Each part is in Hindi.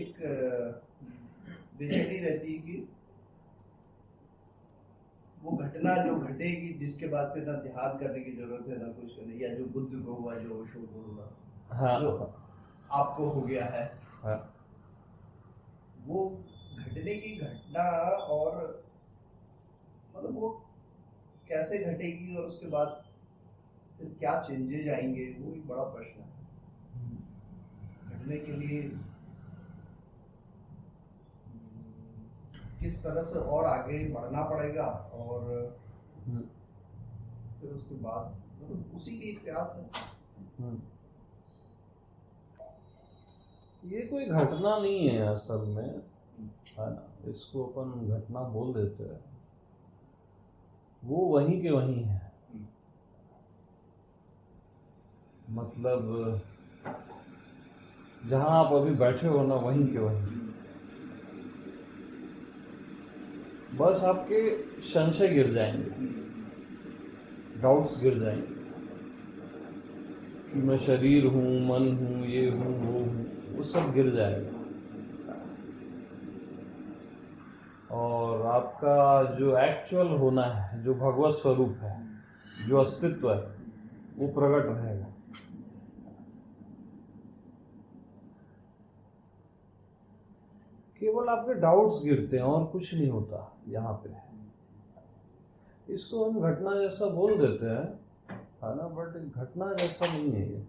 एक बेचैनी रहती है कि वो घटना जो घटेगी जिसके बाद फिर ना ध्यान करने की जरूरत है ना कुछ करने, या जो बुद्ध को हुआ, जो ओशो को हुआ, हाँ, जो आपको हो गया है, हाँ, वो घटने की घटना, और मतलब वो कैसे घटेगी और उसके बाद फिर क्या चेंजेज आएंगे, वो एक बड़ा प्रश्न है। घटने के लिए किस तरह से और आगे बढ़ना पड़ेगा, और फिर उसके बाद मतलब उसी की एक प्यास है। ये कोई घटना नहीं है असल में, है ना। इसको अपन घटना बोल देते हैं। वो वहीं के वहीं है। मतलब जहां आप अभी बैठे हो ना, वहीं के वहीं। बस आपके संशय गिर जाएंगे, डाउट्स गिर जाएंगे कि मैं शरीर हूँ, मन हूँ, ये हूँ, वो सब गिर जाएगा। और आपका जो एक्चुअल होना है, जो भगवत स्वरूप है, जो अस्तित्व है, वो प्रकट रहेगा। केवल आपके डाउट्स गिरते हैं और कुछ नहीं होता यहाँ पे। इसको हम घटना जैसा बोल देते हैं, है ना, बट घटना जैसा नहीं है ये।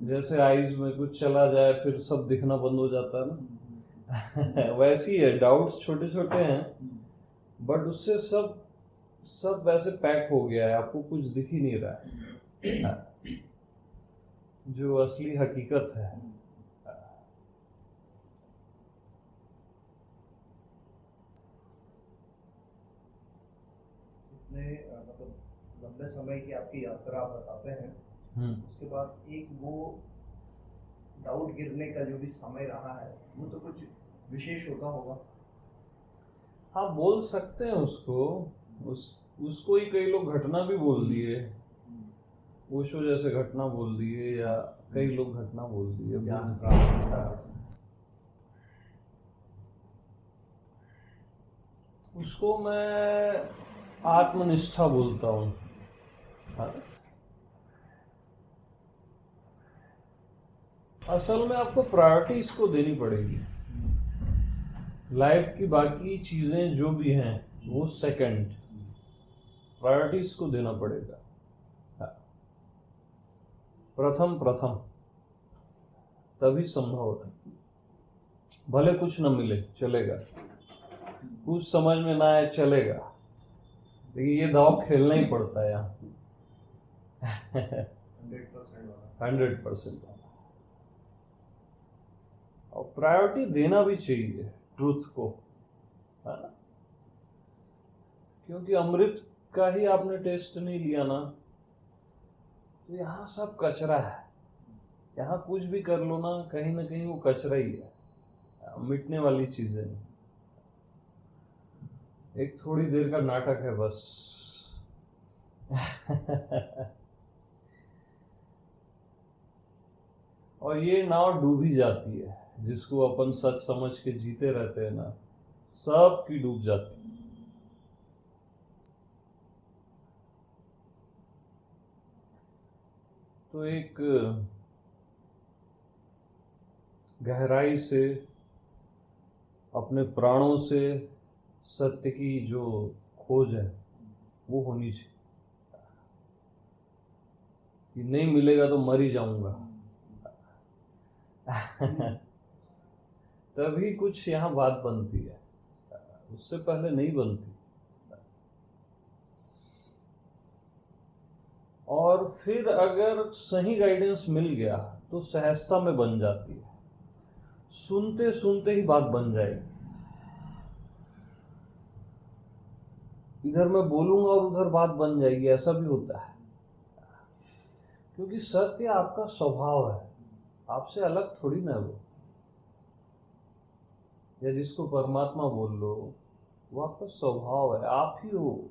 जैसे आईज में कुछ चला जाए फिर सब दिखना बंद हो जाता है ना वैसी है, डाउट्स छोटे छोटे हैं, बट उससे सब वैसे पैक हो गया है, आपको कुछ दिख ही नहीं रहा है जो असली हकीकत है। इतने मतलब लंबे समय की आपकी यात्रा आप बताते हैं, उसके बाद एक वो डाउट गिरने का जो भी समय रहा है, वो तो कुछ विशेष होता होगा। हाँ, बोल सकते हैं उसको। उसको ही कई लोग घटना भी बोल दिए, ओशो जैसे घटना बोल दिए, या कई लोग घटना बोल दिए। उसको मैं आत्मनिष्ठा बोलता हूँ। असल में आपको प्रायोरिटी इसको देनी पड़ेगी। लाइफ की बाकी चीजें जो भी हैं वो सेकंड, प्रायोरिटी इसको देना पड़ेगा। प्रथम तभी संभव है। भले कुछ न मिले चलेगा, कुछ समझ में ना आए चलेगा, लेकिन ये दाव खेलना ही पड़ता है यहाँ 100%। और प्रायोरिटी देना भी चाहिए ट्रूथ को, है ना। क्योंकि अमृत का ही आपने टेस्ट नहीं लिया ना, तो यहाँ सब कचरा है। यहाँ कुछ भी कर लो ना कहीं वो कचरा ही है, मिटने वाली चीजें नहीं। एक थोड़ी देर का नाटक है बस और ये नाव डूब ही जाती है। जिसको अपन सच समझ के जीते रहते हैं ना, सब की डूब जाती है। तो एक गहराई से अपने प्राणों से सत्य की जो खोज है वो होनी चाहिए कि नहीं मिलेगा तो मर ही जाऊंगा तभी कुछ यहाँ बात बनती है, उससे पहले नहीं बनती। और फिर अगर सही गाइडेंस मिल गया तो सहजता में बन जाती है, सुनते सुनते ही बात बन जाएगी। इधर मैं बोलूंगा और उधर बात बन जाएगी, ऐसा भी होता है। क्योंकि सत्य आपका स्वभाव है, आपसे अलग थोड़ी ना वो। या जिसको परमात्मा बोल लो, वो आपका स्वभाव है, आप ही हो।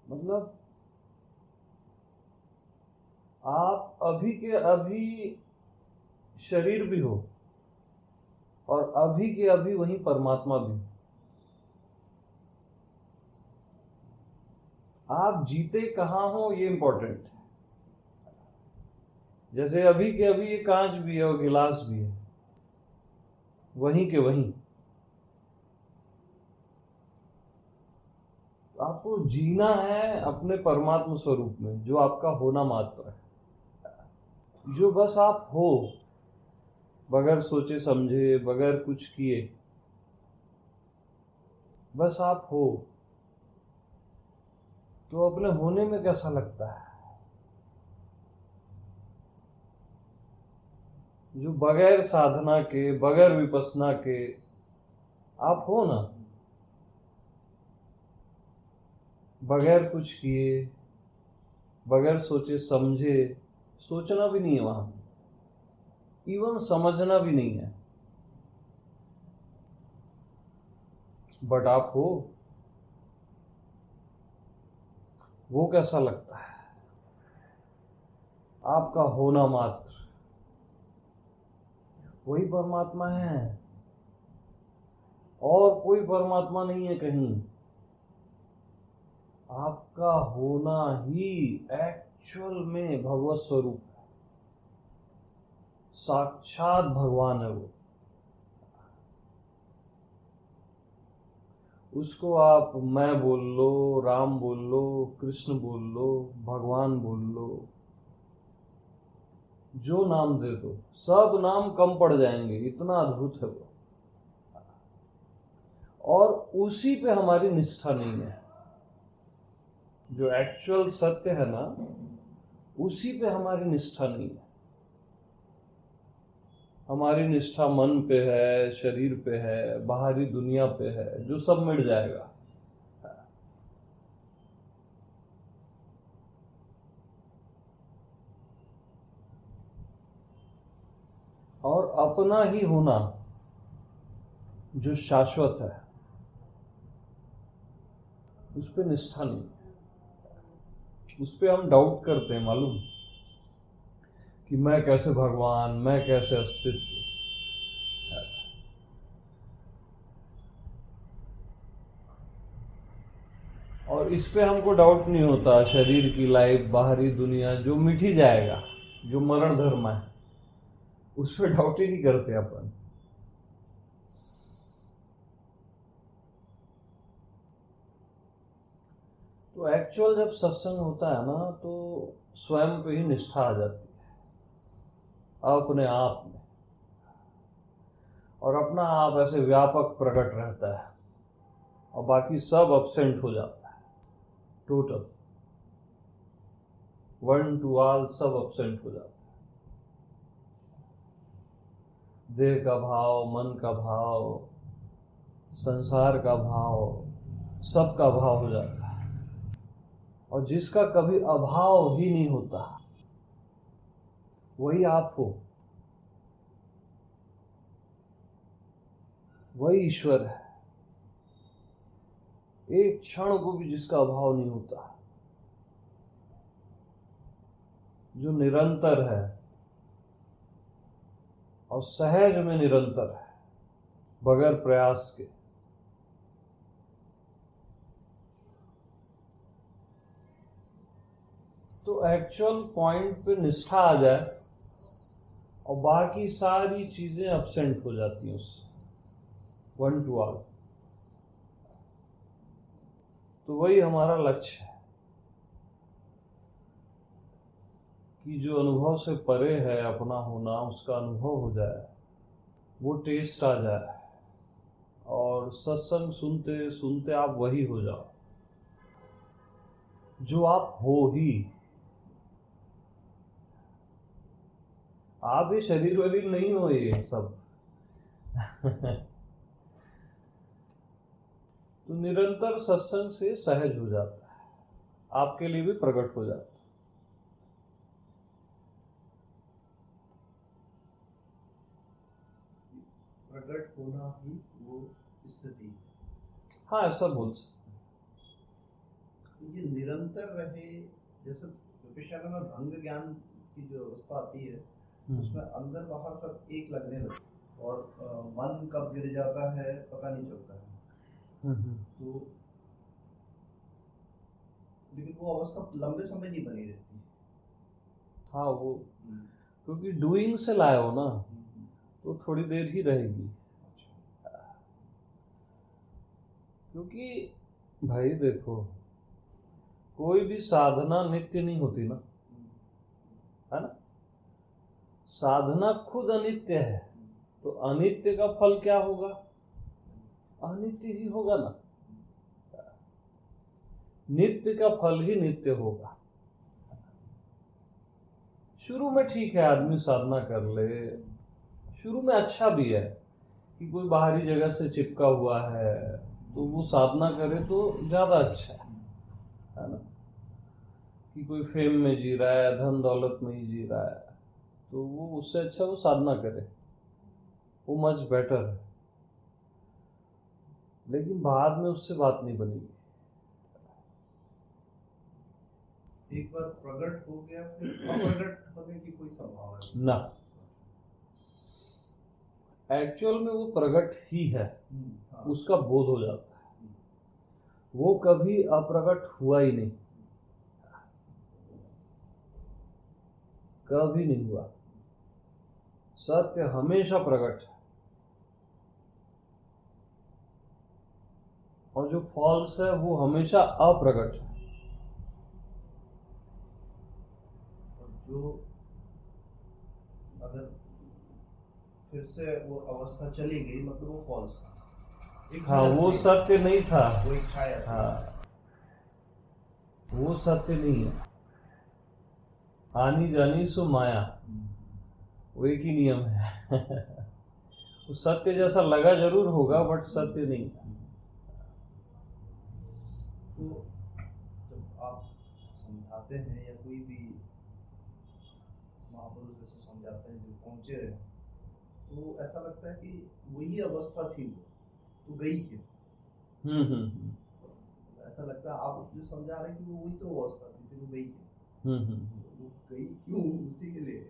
मतलब अभी के अभी शरीर भी हो और अभी के अभी वही परमात्मा भी हो। आप जीते कहाँ हो ये इंपॉर्टेंट है। जैसे अभी के अभी ये कांच भी है और गिलास भी है, वहीं के वहीं। आपको जीना है अपने परमात्मा स्वरूप में, जो आपका होना मात्र है, जो बस आप हो, बगैर सोचे समझे, बगैर कुछ किए, बस आप हो। तो अपने होने में कैसा लगता है? जो बगैर साधना के, बगैर विपස්සना के आप हो ना, बगैर कुछ किए, बगैर सोचे समझे। सोचना भी नहीं है वहां, इवन समझना भी नहीं है, बट आप हो। वो कैसा लगता है? आपका होना मात्र वही परमात्मा है, और कोई परमात्मा नहीं है कहीं। आपका होना ही एक्चुअल में भगवत स्वरूप है, साक्षात भगवान है वो। उसको आप मैं बोल लो, राम बोल लो, कृष्ण बोल लो, भगवान बोल लो, जो नाम दे दो, सब नाम कम पड़ जाएंगे, इतना अद्भुत है वो। और उसी पे हमारी निष्ठा नहीं है। जो एक्चुअल सत्य है ना, उसी पे हमारी निष्ठा नहीं है। हमारी निष्ठा मन पे है, शरीर पे है, बाहरी दुनिया पे है, जो सब मिट जाएगा। और अपना ही होना जो शाश्वत है, उस पे निष्ठा नहीं, उस पे हम डाउट करते हैं, मालूम, कि मैं कैसे भगवान, मैं कैसे अस्तित्व। और इस पे हमको डाउट नहीं होता, शरीर की लाइफ, बाहरी दुनिया जो मिट ही जाएगा, जो मरण धर्म है, उस पे डाउट ही नहीं करते अपन। तो एक्चुअल जब सत्संग होता है ना, तो स्वयं पे ही निष्ठा आ जाती है, अपने आप में। और अपना आप ऐसे व्यापक प्रकट रहता है, और बाकी सब अब्सेंट हो जाता है, टोटल वन टू ऑल सब अब्सेंट हो जाता है। देह का भाव, मन का भाव, संसार का भाव, सबका भाव हो जाता है। और जिसका कभी अभाव ही नहीं होता, वही आप हो, वही ईश्वर है। एक क्षण को भी जिसका अभाव नहीं होता, जो निरंतर है और सहज में निरंतर है, बगैर प्रयास के। तो एक्चुअल पॉइंट पे निष्ठा आ जाए और बाकी सारी चीजें अब्सेंट हो जाती हैं उससे, वन टू ऑल। तो वही हमारा लक्ष्य है, कि जो अनुभव से परे है अपना होना, उसका अनुभव हो जाए, वो टेस्ट आ जाए, और सत्संग सुनते सुनते आप वही हो जाओ जो आप हो ही। आप ये शरीर वरीर नहीं हो ये सब। तो निरंतर सत्संग से सहज हो जाता है, आपके लिए भी प्रकट हो जाता है। प्रकट होना ही वो स्थिति। हाँ, ऐसा बोल सकते। ये निरंतर रहे, जैसे विपश्यना में भंग ज्ञान की जो अवस्था आती है उसमें अंदर बाहर सब एक लगने लगता है और मन कब गिर जाता है पता नहीं चलता है। तो लेकिन वो अवस्था लंबे समय नहीं बनी रहती। हाँ, वो क्योंकि डूइंग से लाए हो ना, तो थोड़ी देर ही रहेगी। क्योंकि भाई देखो, कोई भी साधना नित्य नहीं होती ना, है ना। साधना खुद अनित्य है, तो अनित्य का फल क्या होगा? अनित्य ही होगा ना। नित्य का फल ही नित्य होगा। शुरू में ठीक है, आदमी साधना कर ले, शुरू में अच्छा भी है कि कोई बाहरी जगह से चिपका हुआ है तो वो साधना करे तो ज्यादा अच्छा है ना। कि कोई फेम में जी रहा है, धन दौलत में ही जी रहा है, तो वो उससे अच्छा वो साधना करे, वो मच बेटर है। लेकिन बाद में उससे बात नहीं बनेगी। एक बार प्रकट हो गया फिर अप्रकट होने की कोई संभावना ना, एक्चुअल में वो प्रकट ही है, उसका बोध हो जाता है, वो कभी अप्रकट हुआ ही नहीं, कभी नहीं हुआ। सत्य हमेशा प्रकट है, और जो फॉल्स है वो हमेशा अप्रकट है। जो अगर फिर से वो अवस्था चली गई मतलब वो फॉल्स था। हाँ, वो सत्य नहीं था, वो एक छाया था। हाँ, वो सत्य नहीं है। आनी जानी सो माया, वो एक ही नियम है। वो सत्य जैसा लगा जरूर होगा, बट सत्य नहीं है। तो जब आप समझाते हैं या कोई भी महापुरुष जैसे समझाते हैं जो पहुंचे हैं, तो ऐसा लगता है कि वही अवस्था थी, वो तो गई क्यों? ऐसा लगता है आप जो समझा रहे हैं कि वो वही तो अवस्था थी, फिर वो गई क्यों? वो गई क्यों, उसी के लिए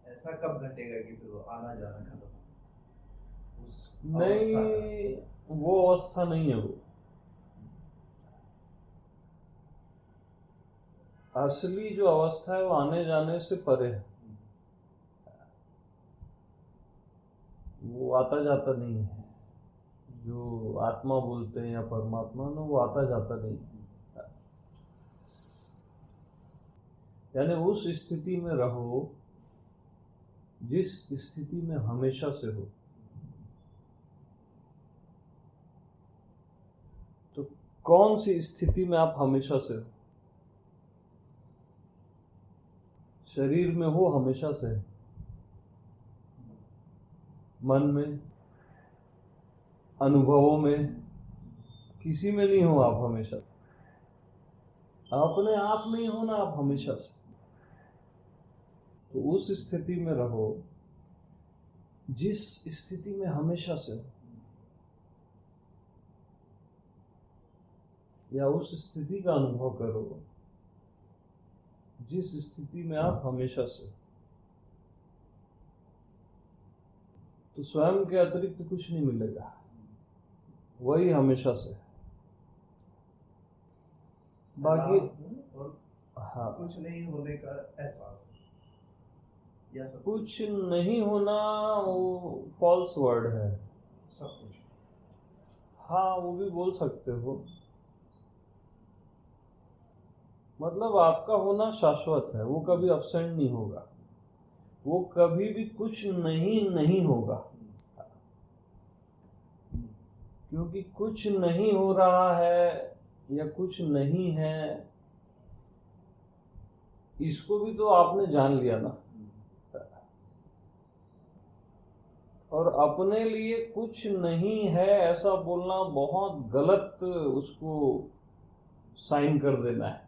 ऐसा कब घटेगा कि फिर वो आना जाना खत्म? उस नहीं, वो अवस्था नहीं है। वो असली जो अवस्था है वो आने जाने से परे है, वो आता जाता नहीं है। जो आत्मा बोलते हैं या परमात्मा ना, वो आता जाता नहीं है। यानी उस स्थिति में रहो जिस स्थिति में हमेशा से हो। तो कौन सी स्थिति में आप हमेशा से हो? शरीर में हो हमेशा से, मन में, अनुभवों में, किसी में नहीं हो आप हमेशा। अपने आप में ही हो ना आप हमेशा से। तो उस स्थिति में रहो जिस स्थिति में हमेशा से हो, या उस स्थिति का अनुभव करो जिस स्थिति में आप हमेशा से हो। तो स्वयं के अतिरिक्त कुछ नहीं मिलेगा, वही हमेशा से। बाकी हाँ, कुछ नहीं होने का एहसास, या सब कुछ नहीं होना वो फॉल्स वर्ड है। सब कुछ, हाँ, वो भी बोल सकते हो। मतलब आपका होना शाश्वत है, वो कभी अब्सेंट नहीं होगा, वो कभी भी कुछ नहीं होगा। क्योंकि कुछ नहीं हो रहा है या कुछ नहीं है, इसको भी तो आपने जान लिया ना। और अपने लिए कुछ नहीं है ऐसा बोलना बहुत गलत, उसको साइन कर देना है।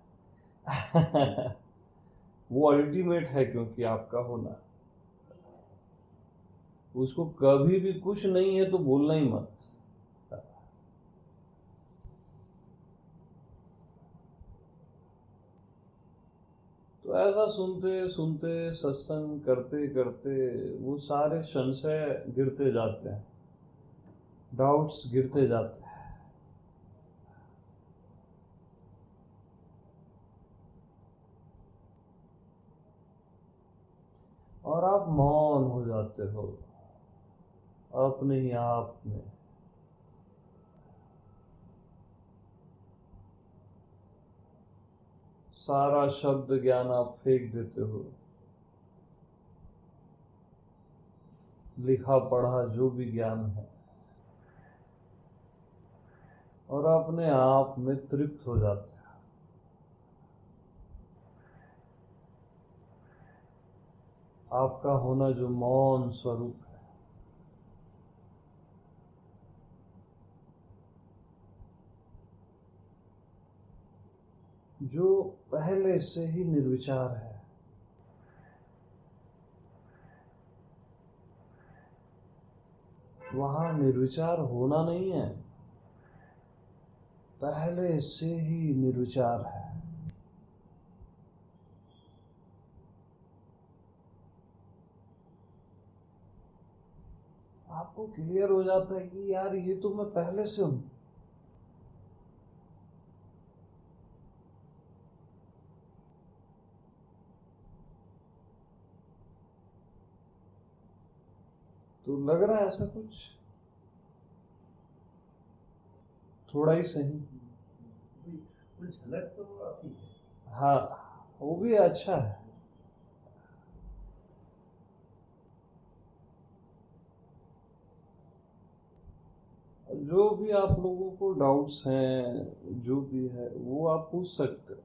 वो अल्टीमेट है, क्योंकि आपका होना, उसको कभी भी कुछ नहीं है तो बोलना ही मत। तो ऐसा सुनते सुनते सत्संग करते करते वो सारे संशय गिरते जाते हैं, डाउट्स गिरते जाते हैं, और आप मौन हो जाते हो अपने ही आप में। सारा शब्द ज्ञान आप फेंक देते हो, लिखा पढ़ा जो भी ज्ञान है, और अपने आप में तृप्त हो जाते हैं। आपका होना जो मौन स्वरूप है, जो पहले से ही निर्विचार है, वहां निर्विचार होना नहीं है, पहले से ही निर्विचार है। आपको क्लियर हो जाता है कि यार ये तो मैं पहले से हूं। तो लग रहा है ऐसा कुछ, थोड़ा ही सही। कुछ झलक तो आती है। हाँ, वो भी अच्छा है। जो भी आप लोगों को डाउट्स हैं, जो भी है वो आप पूछ सकते हो।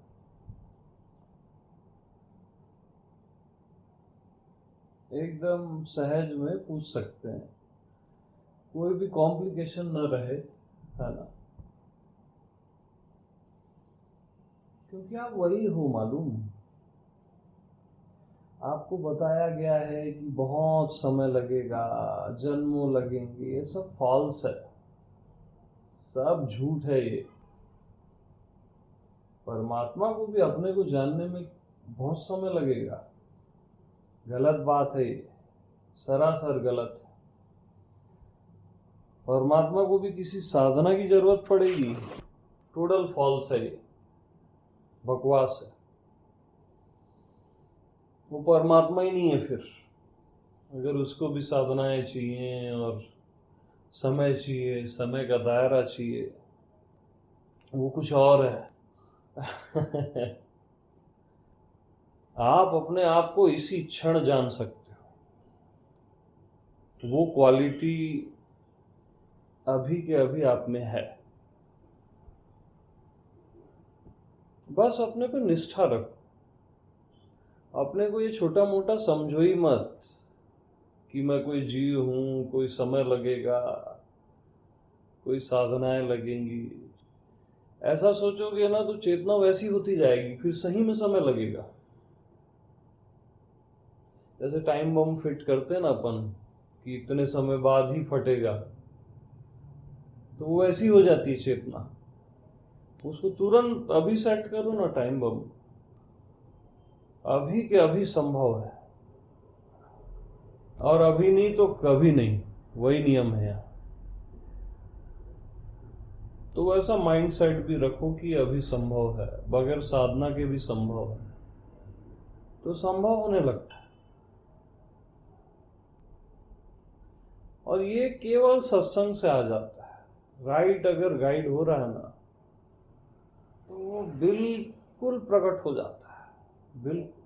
एकदम सहज में पूछ सकते हैं, कोई भी कॉम्प्लिकेशन न रहे, है ना? क्योंकि आप वही हो, मालूम। आपको बताया गया है कि बहुत समय लगेगा, जन्मों लगेंगे, ये सब फॉल्स है, सब झूठ है ये। परमात्मा को भी अपने को जानने में बहुत समय लगेगा, गलत बात है ये, सरासर गलत है। परमात्मा को भी किसी साधना की जरूरत पड़ेगी, टोटल फॉल्स है ये, बकवास है। वो परमात्मा ही नहीं है फिर, अगर उसको भी साधनाएं चाहिए और समय चाहिए, समय का दायरा चाहिए, वो कुछ और है। आप अपने आप को इसी क्षण जान सकते हो, वो क्वालिटी अभी के अभी आप में है। बस अपने पे निष्ठा रखो, अपने को ये छोटा मोटा समझो ही मत कि मैं कोई जीव हूं, कोई समय लगेगा, कोई साधनाएं लगेंगी। ऐसा सोचोगे ना तो चेतना वैसी होती जाएगी, फिर सही में समय लगेगा। जैसे टाइम बम फिट करते हैं ना अपन कि इतने समय बाद ही फटेगा, तो वो ऐसी हो जाती है चेतना। उसको तुरंत अभी सेट करो ना टाइम बम, अभी के अभी संभव है, और अभी नहीं तो कभी नहीं, वही नियम है यहाँ। तो वैसा माइंड सेट भी रखो कि अभी संभव है, बगैर साधना के भी संभव है, तो संभव होने लगता है। और ये केवल सत्संग से आ जाता है। राइट अगर गाइड हो रहा है ना, तो वो बिल्कुल प्रकट हो जाता है, बिल्कुल।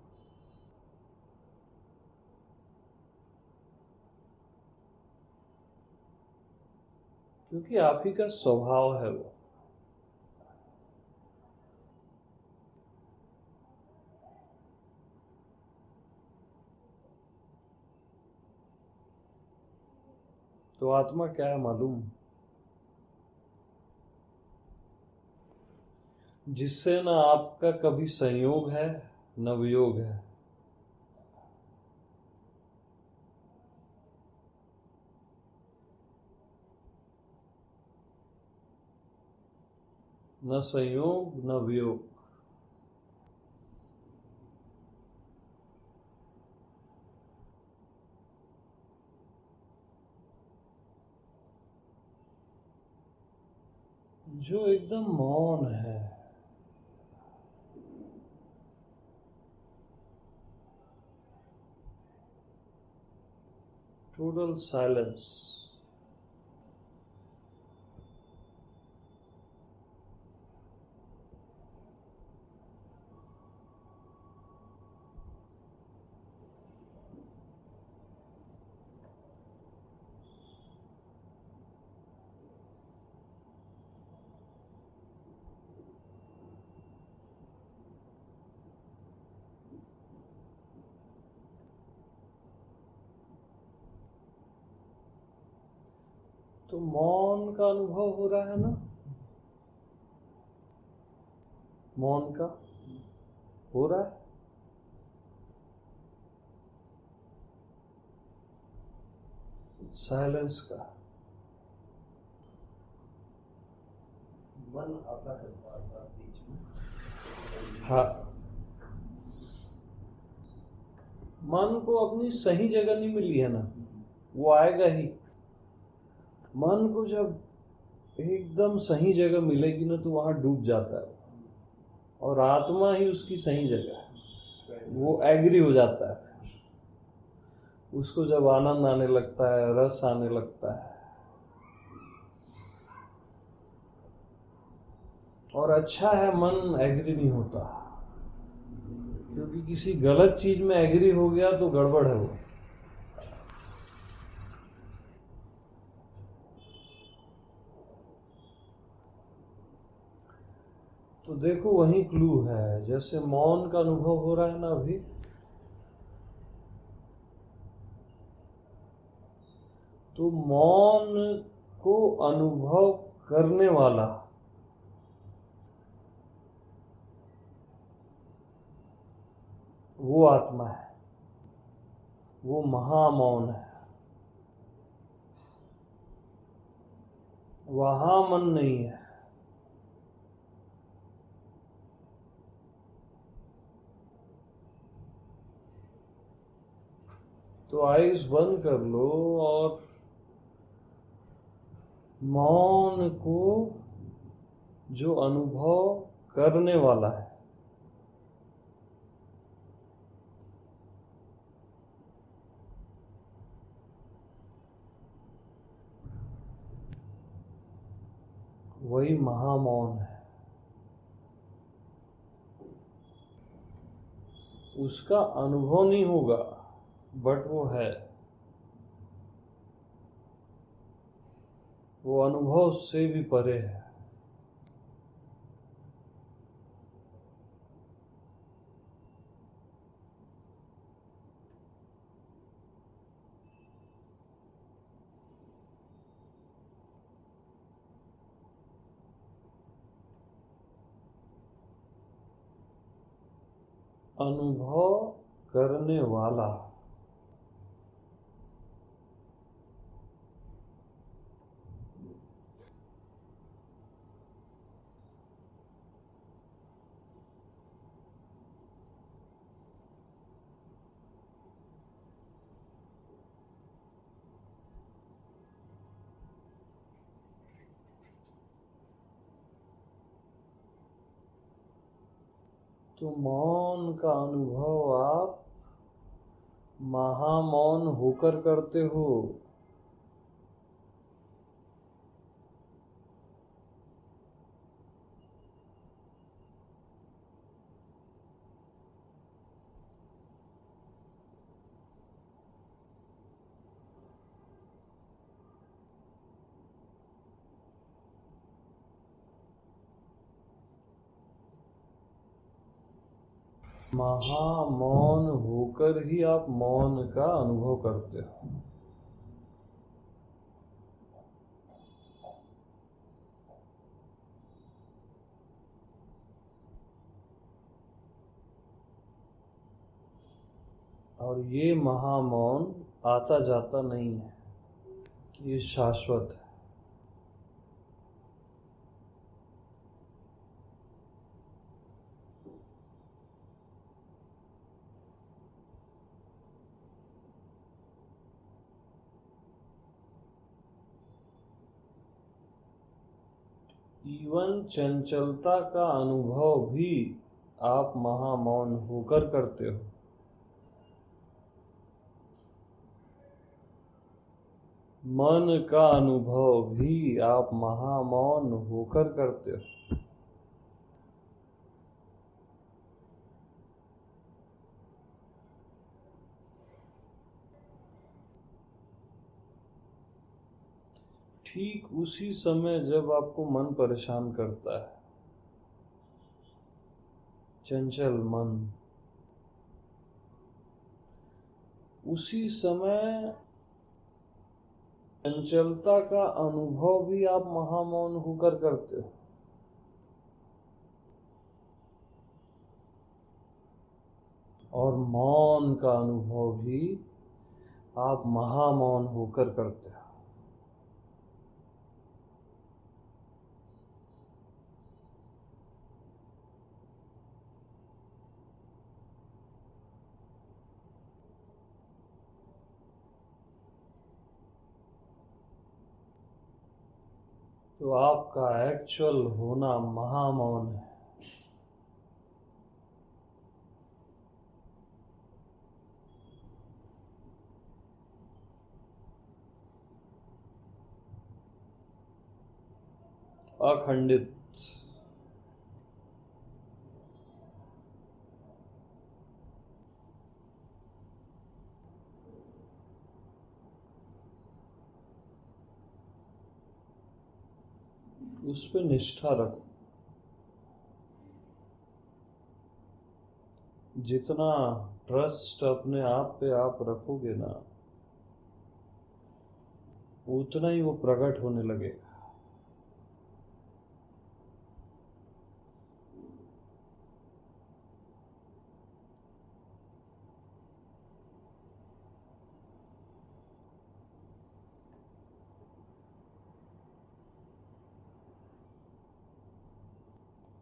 क्योंकि आप ही का स्वभाव है वो। तो आत्मा क्या है मालूम? जिससे ना आपका कभी संयोग है न वियोग है, न संयोग न वियोग। जो एकदम मौन है, टोटल साइलेंस। तो मौन का अनुभव हो रहा है ना? मौन का हो रहा है। साइलेंस का मन आता है बार बार बीच में। हाँ, मन को अपनी सही जगह नहीं मिली है ना, वो आएगा ही। मन को जब एकदम सही जगह मिलेगी ना तो वहां डूब जाता है, और आत्मा ही उसकी सही जगह है। वो एग्री हो जाता है, उसको जब आनंद आने लगता है, रस आने लगता है, और अच्छा है मन एग्री नहीं होता, क्योंकि किसी गलत चीज में एग्री हो गया तो गड़बड़ है वो। तो देखो वही क्लू है, जैसे मौन का अनुभव हो रहा है ना अभी, तो मौन को अनुभव करने वाला वो आत्मा है, वो महामौन है। वहां मन नहीं है। तो आइज बंद कर लो और मौन को जो अनुभव करने वाला है, वही महामौन है। उसका अनुभव नहीं होगा, बट वो है। वो अनुभव से भी परे है। अनुभव करने वाला तो मौन का अनुभव आप महामौन होकर करते हो। महामौन होकर ही आप मौन का अनुभव करते हो। और ये महामौन आता जाता नहीं है, ये शाश्वत है। इवन चंचलता का अनुभव भी आप महामौन होकर करते हो। मन का अनुभव भी आप महामौन होकर करते हो। ठीक उसी समय जब आपको मन परेशान करता है, चंचल मन, उसी समय चंचलता का अनुभव भी आप महामौन होकर करते हो। और मौन का अनुभव भी आप महामौन होकर करते हो। तो आपका एक्चुअल होना महामौन है। अखंडित। उस पे निष्ठा रखो। जितना ट्रस्ट अपने आप पे आप रखोगे ना, उतना ही वो प्रकट होने लगेगा।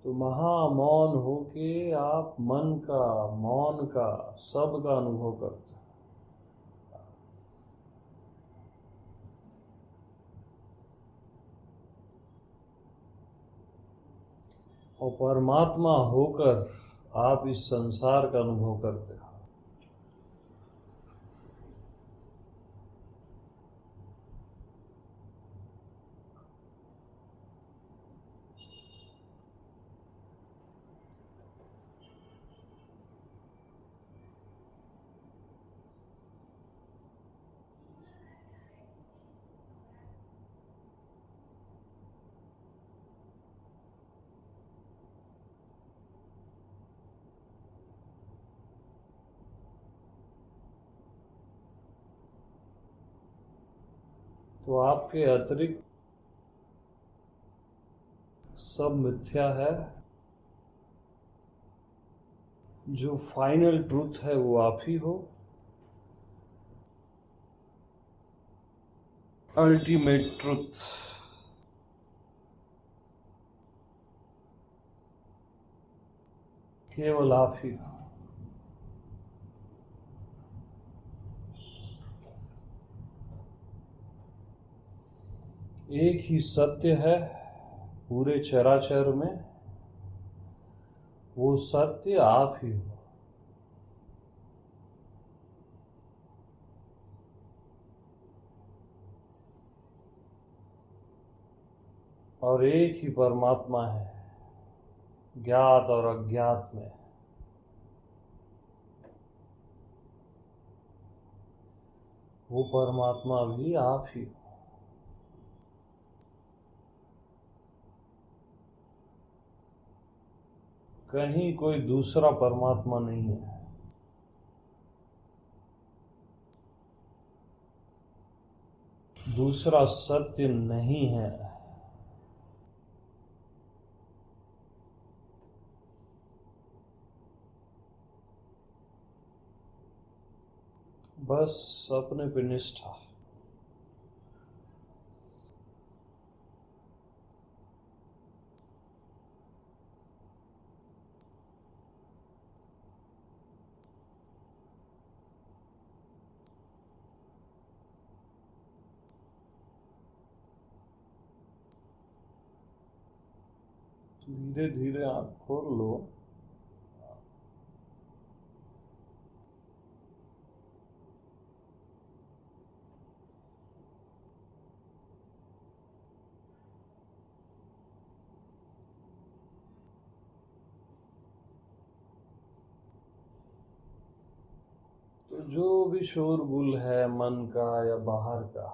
तो महामौन होके आप मन का, मौन का, सब का अनुभव करते हैं। और परमात्मा होकर आप इस संसार का अनुभव करते हो। तो आपके अतिरिक्त सब मिथ्या है। जो फाइनल ट्रूथ है वो आप ही हो। अल्टीमेट ट्रूथ केवल आप ही हो। एक ही सत्य है पूरे चराचर में, वो सत्य आप ही हो। और एक ही परमात्मा है ज्ञात और अज्ञात में। वो परमात्मा भी आप ही हो। कहीं कोई दूसरा परमात्मा नहीं है। दूसरा सत्य नहीं है। बस अपने पे निष्ठा। धीरे धीरे आँख खोल लो। तो जो भी शोरगुल है मन का या बाहर का,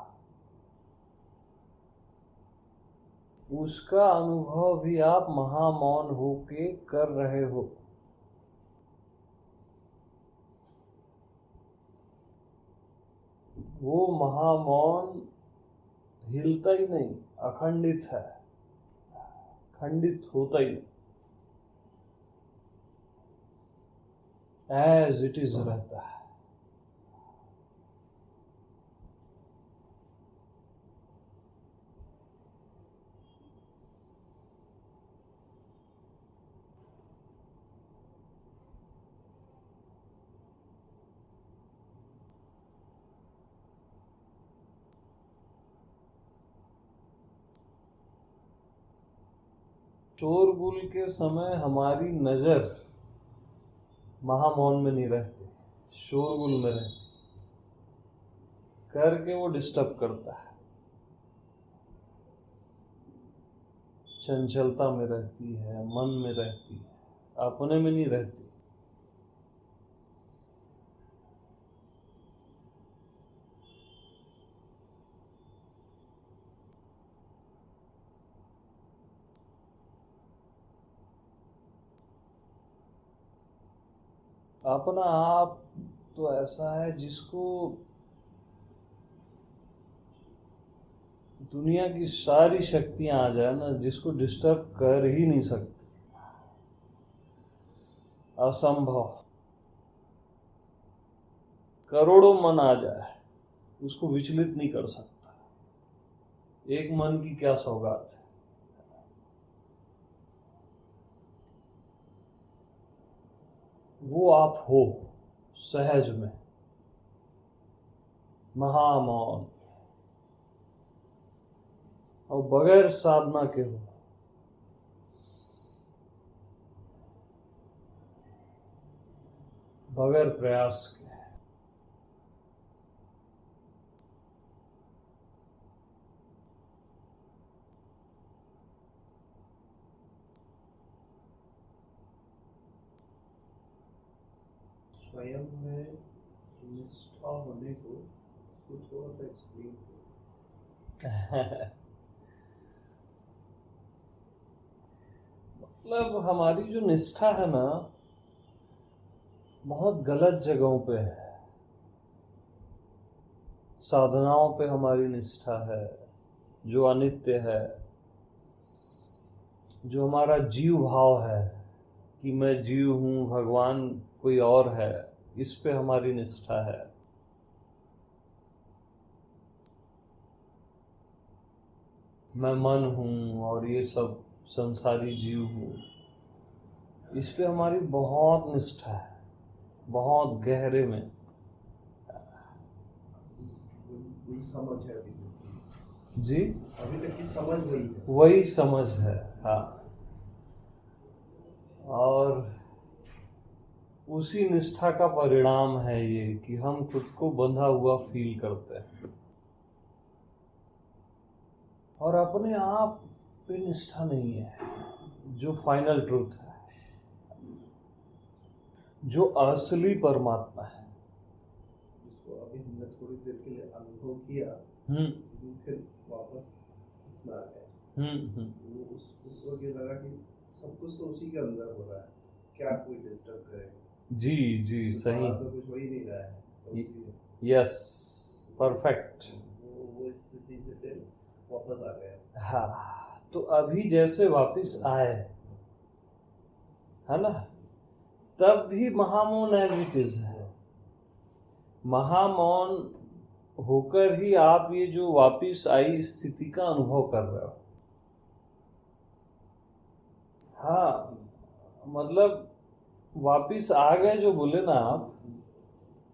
उसका अनुभव भी आप महामौन होके कर रहे हो। वो महामौन हिलता ही नहीं, अखंडित है, खंडित होता ही नहीं, एज इट इज रहता है। शोरगुल के समय हमारी नजर महामौन में नहीं रहती, शोरगुल में रहती, करके वो डिस्टर्ब करता है, चंचलता में रहती है, मन में रहती है, अपने में नहीं रहती। अपना आप तो ऐसा है जिसको दुनिया की सारी शक्तियां आ जाए ना, जिसको डिस्टर्ब कर ही नहीं सकती, असंभव। करोड़ों मन आ जाए, उसको विचलित नहीं कर सकता। एक मन की क्या सौगात है। वो आप हो सहज में, महामौन, और बगैर साधना के हो। बगैर प्रयास के। स्वयं में निष्ठा होने को उसको थोड़ा सा एक्सप्लेन करो। मतलब हमारी जो निष्ठा है ना, बहुत गलत जगहों पे है। साधनाओं पे हमारी निष्ठा है जो अनित्य है, जो हमारा जीव भाव है कि मैं जीव हूँ, भगवान कोई और है, इस पे हमारी निष्ठा है। मैं मन हूँ और ये सब संसारी जीव हूँ, इस पे हमारी बहुत निष्ठा है, बहुत गहरे में। वही समझ है अभी तक जी, अभी तक की समझ वही है। वही समझ है, हाँ। और उसी निष्ठा का परिणाम है ये कि हम खुद को बंधा हुआ फील करते हैं, और अपने आप पे निष्ठा नहीं है, जो फाइनल ट्रूथ है, जो असली परमात्मा है। जिसको अभी हमने थोड़ी देर के लिए अनुभव किया, लेकिन फिर वापस इसमें आ गए। वो उस वक्त ये लगा कि सब कुछ तो उसी के अंदर हो रहा है, क्या कोई डिस्टर्ब करेगा। जी जी, सही, तो कुछ हो ही नहीं रहा है। Yes, perfect. वो स्थिति से फिर वापस आ गए। हाँ, तो अभी जैसे वापस आए, है ना, तब भी महामौन एज इट इज है। महामौन होकर ही आप ये जो वापस आई स्थिति का अनुभव कर रहे हो। हाँ, मतलब वापिस आ गए जो बोले ना आप,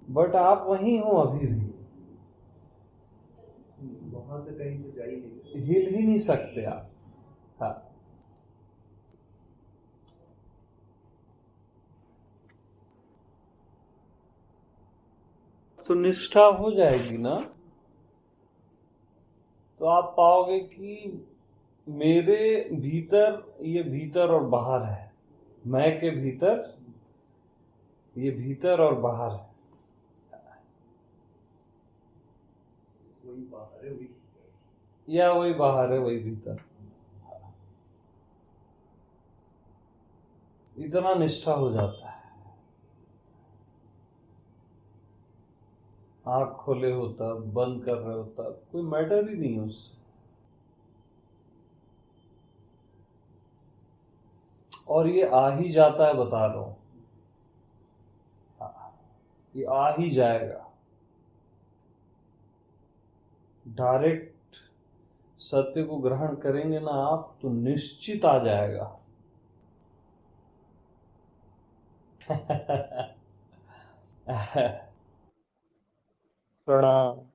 बट आप वहीं हो अभी भी, वहां से कहीं तो जा ही नहीं सकते, हिल ही नहीं सकते आप। हाँ, तो निष्ठा हो जाएगी ना, तो आप पाओगे कि मेरे भीतर, ये भीतर और बाहर है, मैं के भीतर, ये भीतर और बाहर है, वही बाहर है वही भीतर है। या वही बाहर है वही भीतर। इतना निष्ठा हो जाता है। आंख खोले होता, बंद कर रहे होता, कोई मैटर ही नहीं है उससे। और ये आ ही जाता है, बता रहा हूं, ये आ ही जाएगा। डायरेक्ट सत्य को ग्रहण करेंगे ना आप, तो निश्चित आ जाएगा। प्रणाम।